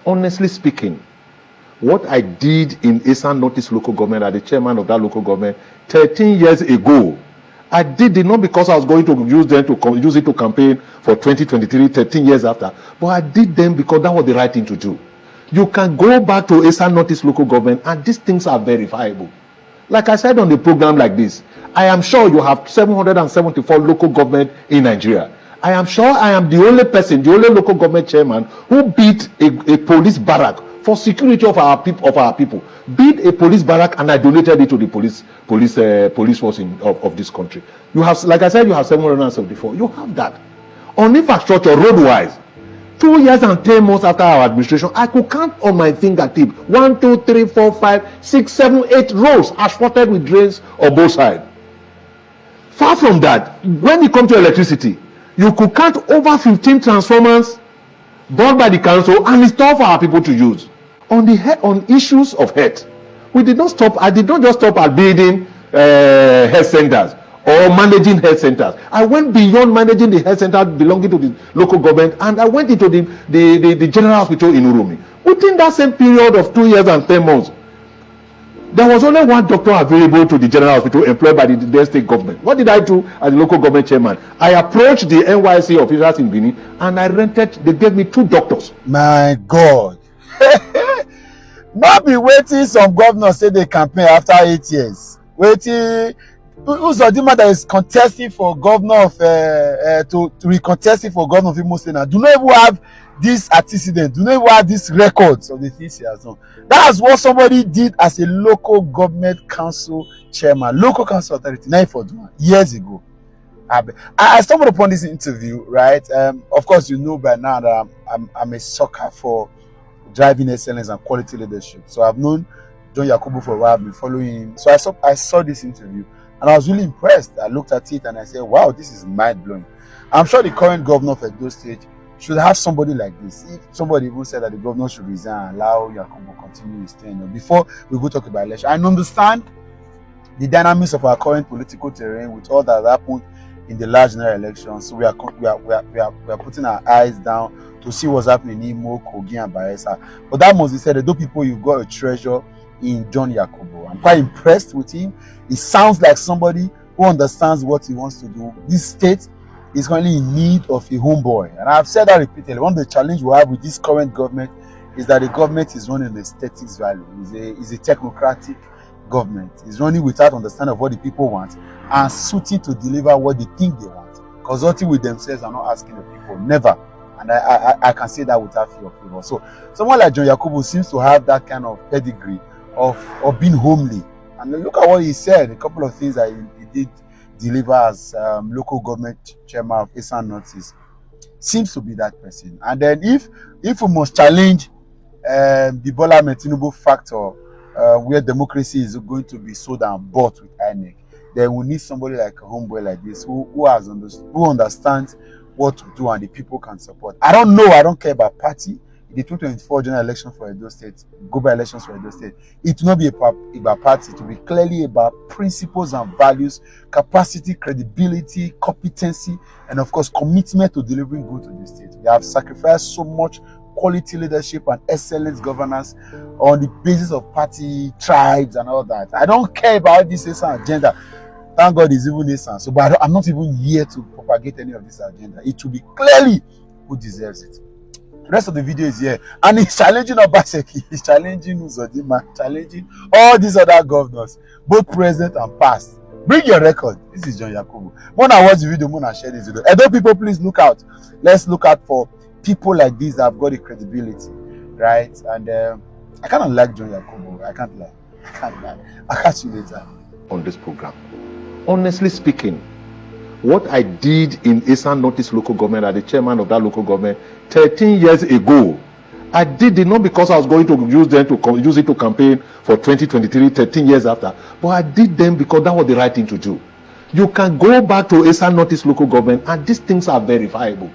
Honestly speaking, what I did in Esan Northeast local government as the chairman of that local government 13 years ago, I did it not because I was going to use it to campaign for 2023, 13 years after, but I did them because that was the right thing to do. You can go back to Esan Northeast local government and these things are verifiable. Like I said on the program like this, I am sure you have 774 local government in Nigeria. I am sure I am the only person, the only local government chairman who beat a police barrack for security of our people. Beat a police barrack and I donated it to the police force of this country. You have, like I said, you have 774. You have that. On infrastructure, road-wise, 2 years and 10 months after our administration, I could count on my fingertip 1, 2, 3, 4, 5, 6, 7, 8 roads asphalted with drains on both sides. Far from that, when it comes to electricity, you could count over 15 transformers bought by the council and installed for our people to use. On issues of health, we did not stop. I did not just stop at building health centers or managing health centers. I went beyond managing the health center belonging to the local government, and I went into the general hospital in Uromi. Within that same period of 2 years and 10 months, there was only one doctor available to the general hospital employed by the state government. What did I do as the local government chairman? I approached the NYSC officials in Benin and I they gave me 2 doctors. My God. Not be waiting some governors say they campaign after 8 years. Waiting. Uzodinma that is contesting for governor of to recontesting for governor of Imo State now do not even have this antecedent, do not even have these records of the things he has done. That's what somebody did as a local government council chairman, local council authority, 941 years ago. I stumbled upon this interview, right? Of course, you know by now that I'm a sucker for driving excellence and quality leadership. So I've known John Yakubu for a while, I've been following him. So I saw this interview and I was really impressed. I looked at it and I said, wow, this is mind-blowing. I'm sure the current governor of Edo State should have somebody like this. If somebody even said that the governor should resign and allow Yakubu continue his tenure before we go talk about election. I understand the dynamics of our current political terrain with all that happened in the last general election. So we are putting our eyes down to see what's happening in Imo, Kogi, and Bayelsa. But that must be said, though people, you've got a treasure in John Yakubu. I'm quite impressed with him. He sounds like somebody who understands what he wants to do. This state is currently in need of a homeboy. And I've said that repeatedly. One of the challenges we have with this current government is that the government is running an aesthetics value. It's a technocratic government. It's running without understanding of what the people want and suiting to deliver what they think they want. Consulting with themselves and not asking the people. Never. And I can say that without fear of favor. So someone like John Yakubu seems to have that kind of pedigree of being homely. And look at what he said, a couple of things that he did deliver as local government chairman of Esan Northeast. Seems to be that person. And then if we must challenge the Bola Ahmed Tinubu factor, where democracy is going to be sold and bought with INEC, then we need somebody like a homeboy like this who understands what to do and the people can support. I don't care about party. The 2024 general election for Edo State, global elections for Edo State, it will not be about party. It will be clearly about principles and values, capacity, credibility, competency, and of course, commitment to delivering good to the state. We have sacrificed so much quality leadership and excellent governance on the basis of party, tribes, and all that. I don't care about this agenda. Thank God it's even Esan. So, but I'm not even here to propagate any of this agenda. It will be clearly who deserves it. The rest of the video is here. And he's challenging Obaseki, he's challenging Uzodinma, challenging all these other governors, both present and past. Bring your record. This is John Yakubu. When I watch the video, when I share this video. Edo people, please look out. Let's look out for people like this that have got the credibility, right? And I kind of like John Yakubu. I can't lie. I'll catch you later. On this program. Honestly speaking, what I did in Esan Northeast local government as the chairman of that local government 13 years ago, I did it not because I was going to use it to campaign for 2023, 13 years after, but I did them because that was the right thing to do. You can go back to Esan Northeast local government and these things are verifiable.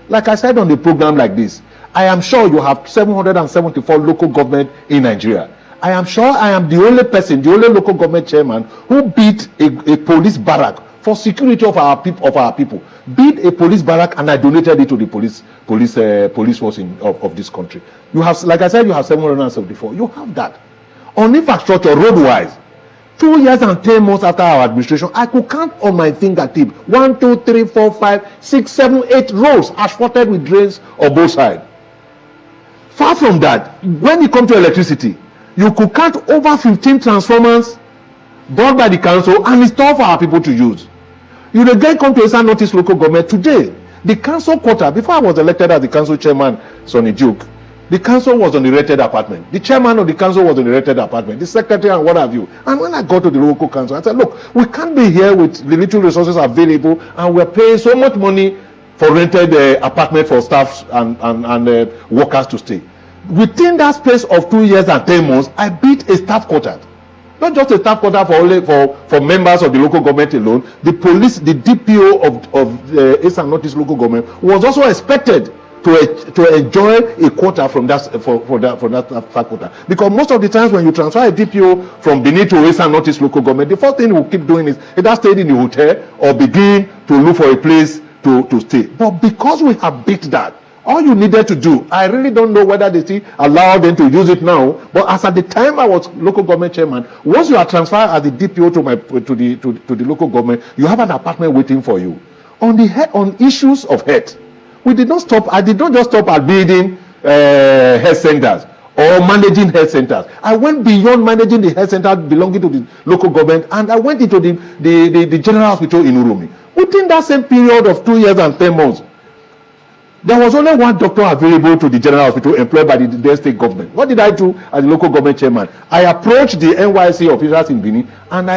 Like I said on the program like this, I am sure you have 774 local government in Nigeria. I am sure I am the only person, the only local government chairman who beat a police barrack for security of our people. Build a police barrack, and I donated it to the police force of this country. You have, like I said, you have 774. You have that. On infrastructure, road-wise, 2 years and 10 months after our administration, I could count on my fingertip 1, 2, 3, 4, 5, 6, 7, 8 roads asphalted with drains on both sides. Far from that, when it comes to electricity, you could count over 15 transformers bought by the council and installed for our people to use. You again come to Eastern Northeast local government today. The council quarter, before I was elected as the council chairman, Sonny Duke, the council was on the rented apartment. The chairman of the council was on the rented apartment. The secretary and what have you. And when I got to the local council, I said, look, we can't be here with the little resources available, and we're paying so much money for rented apartment for staff and workers to stay. Within that space of 2 years and 10 months, I built a staff quarter. Not just a staff quarter for members of the local government alone. The police, the DPO of Eastern Northeast local government was also expected to enjoy a quota from that staff quota. Because most of the times when you transfer a DPO from Benin to Eastern Northeast local government, the first thing we'll keep doing is either stay in the hotel or begin to look for a place to stay. But because we have beat that, all you needed to do, I really don't know whether they still allow them to use it now, but as at the time I was local government chairman, once you are transferred as the DPO to the local government, you have an apartment waiting for you. On issues of health, I did not just stop at building health centers or managing health centers. I went beyond managing the health center belonging to the local government, and I went into the general hospital in Urumi. Within that same period of 2 years and 10 months, there was only one doctor available to the general hospital employed by the state government. What did I do as the local government chairman? I approached the NYSC officials in Benin, and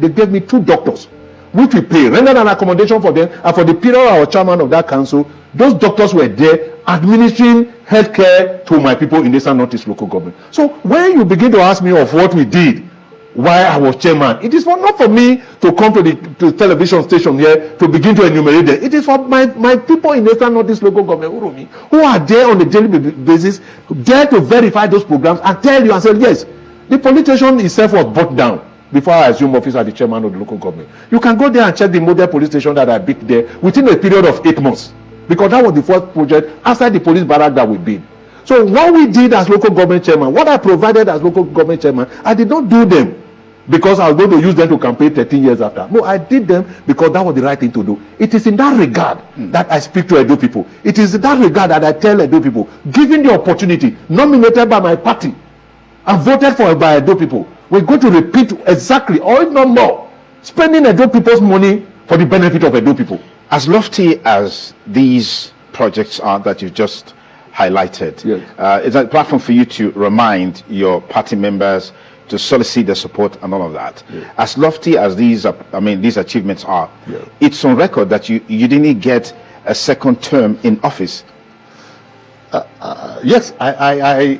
they gave me 2 doctors, which we pay, rendered an accommodation for them, and for the period I was chairman of that council, those doctors were there administering healthcare to my people in the Eastern Northeast local government. So when you begin to ask me of what we did while I was chairman, it is not for me to come to the television station here to begin to enumerate them. It is for my people in the Eastern Northeast local government, Urumi, who are there on a daily basis, there to verify those programs and tell you and say, yes, the police station itself was brought down before I assumed office as the chairman of the local government. You can go there and check the model police station that I built there within a period of 8 months, because that was the first project outside the police barrack that we built. So what we did as local government chairman, what I provided as local government chairman, I did not do them because I was going to use them to campaign 13 years after. No, I did them because that was the right thing to do. It is in that regard that I speak to Edo people. It is in that regard that I tell Edo people, given the opportunity, nominated by my party and voted for by Edo people, we're going to repeat exactly, or if not more, spending Edo people's money for the benefit of Edo people. As lofty as these projects are that you just highlighted, yes, it's a platform for you to remind your party members to solicit their support and all of that. Yeah. As lofty as these achievements are, yeah, it's on record that you didn't get a second term in office. Yes, I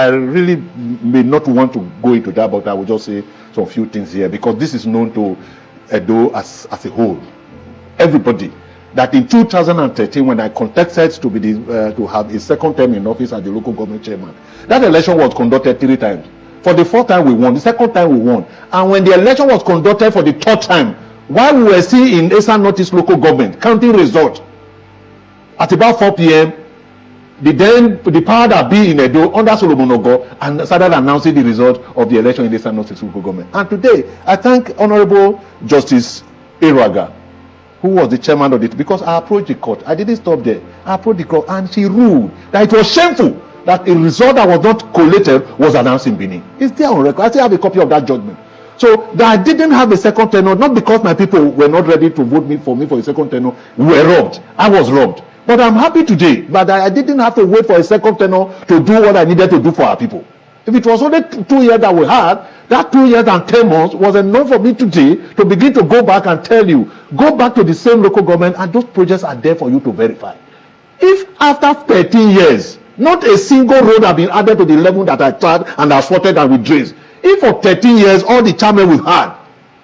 really may not want to go into that, but I will just say some few things here, because this is known to Edo as a whole. Everybody, that in 2013, when I contested to be to have a second term in office as the local government chairman, that election was conducted 3 times. For the 4th time we won, the 2nd time we won. And when the election was conducted for the 3rd time, while we were still in Eastern Northeast local government, counting results, at about 4 p.m., the power that be in Edo under Solomon Ogo and started announcing the result of the election in Eastern Northeast local government. And today, I thank Honorable Justice Eruaga, who was the chairman of it, because I approached the court. I didn't stop there. I approached the court, and she ruled that it was shameful that a result that was not collated was announced in Benin. It's there on record. I still have a copy of that judgment. So that I didn't have a second tenure, not because my people were not ready to vote for me for a second tenure, we were robbed. I was robbed. But I'm happy today, but I didn't have to wait for a second tenure to do what I needed to do for our people. If it was only 2 years that we had, that 2 years and 10 months was enough for me today to begin to go back and tell you, go back to the same local government, and those projects are there for you to verify. If after 13 years, not a single road has been added to the level that I tried and asphalted and with drains, if for 13 years all the chairmen we've had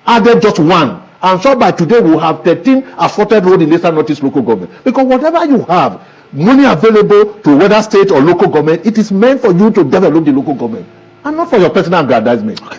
added just one, I'm sure by today we'll have 13 asphalted roads in Eastern Northeast local government. Because whatever you have, money available to whether state or local government, it is meant for you to develop the local government and not for your personal aggrandizement. Okay.